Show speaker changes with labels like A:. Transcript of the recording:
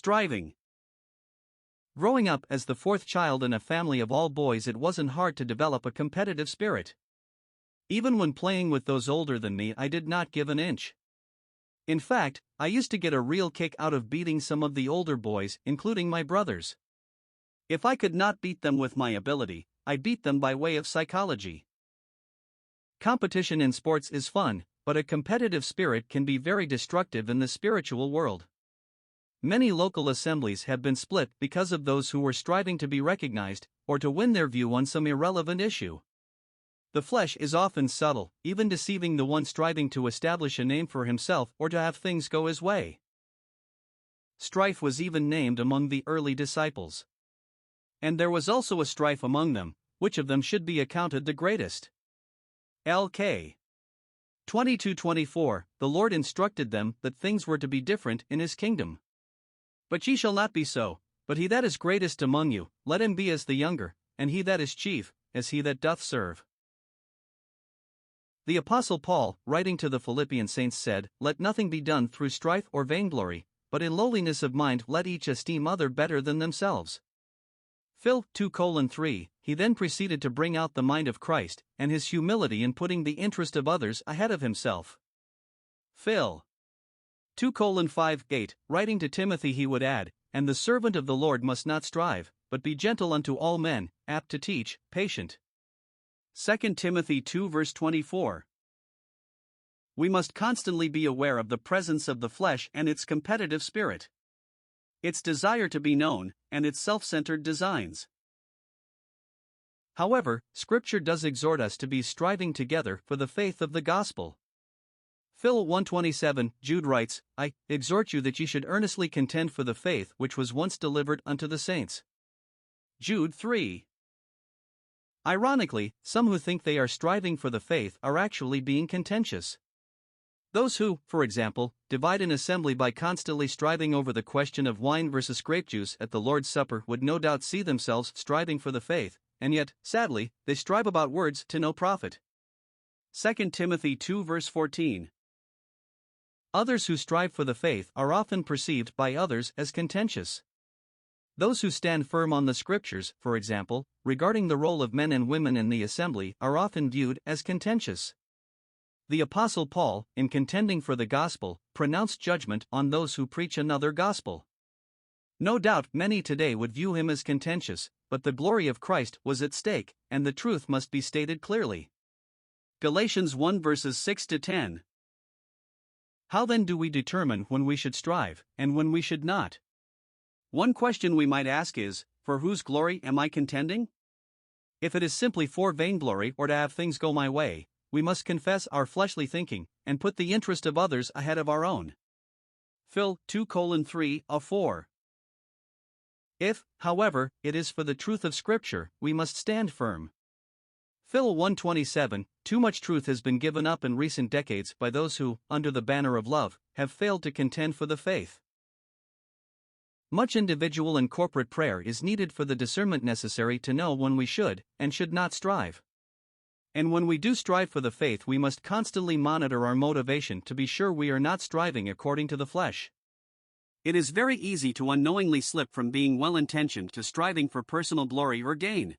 A: Striving. Growing up as the fourth child in a family of all boys, it wasn't hard to develop a competitive spirit. Even when playing with those older than me, I did not give an inch. In fact, I used to get a real kick out of beating some of the older boys, including my brothers. If I could not beat them with my ability, I beat them by way of psychology. Competition in sports is fun, but a competitive spirit can be very destructive in the spiritual world. Many local assemblies have been split because of those who were striving to be recognized, or to win their view on some irrelevant issue. The flesh is often subtle, even deceiving the one striving to establish a name for himself or to have things go his way. Strife was even named among the early disciples. And there was also a strife among them, which of them should be accounted the greatest. Lk. 22:24, the Lord instructed them that things were to be different in his kingdom. But ye shall not be so, but he that is greatest among you, let him be as the younger, and he that is chief, as he that doth serve. The Apostle Paul, writing to the Philippian saints, said, "Let nothing be done through strife or vainglory, but in lowliness of mind let each esteem other better than themselves." Phil 2:3, he then proceeded to bring out the mind of Christ, and his humility in putting the interest of others ahead of himself. Phil 2:5-8, writing to Timothy, he would add, "And the servant of the Lord must not strive, but be gentle unto all men, apt to teach, patient." 2 Timothy 2:24. We must constantly be aware of the presence of the flesh and its competitive spirit, its desire to be known, and its self-centered designs. However, Scripture does exhort us to be striving together for the faith of the gospel. Phil 1:27, Jude writes, "I exhort you that ye should earnestly contend for the faith which was once delivered unto the saints." Jude 3. Ironically, some who think they are striving for the faith are actually being contentious. Those who, for example, divide an assembly by constantly striving over the question of wine versus grape juice at the Lord's Supper would no doubt see themselves striving for the faith, and yet, sadly, they strive about words to no profit. 2 Timothy 2:14. Others who strive for the faith are often perceived by others as contentious. Those who stand firm on the Scriptures, for example, regarding the role of men and women in the assembly, are often viewed as contentious. The Apostle Paul, in contending for the gospel, pronounced judgment on those who preach another gospel. No doubt many today would view him as contentious, but the glory of Christ was at stake, and the truth must be stated clearly. Galatians 1:6-10. How then do we determine when we should strive, and when we should not? One question we might ask is, for whose glory am I contending? If it is simply for vainglory or to have things go my way, we must confess our fleshly thinking, and put the interest of others ahead of our own. Phil 2:3-4. If, however, it is for the truth of Scripture, we must stand firm. Phil 1:27, too much truth has been given up in recent decades by those who, under the banner of love, have failed to contend for the faith. Much individual and corporate prayer is needed for the discernment necessary to know when we should and should not strive. And when we do strive for the faith, we must constantly monitor our motivation to be sure we are not striving according to the flesh. It is very easy to unknowingly slip from being well-intentioned to striving for personal glory or gain.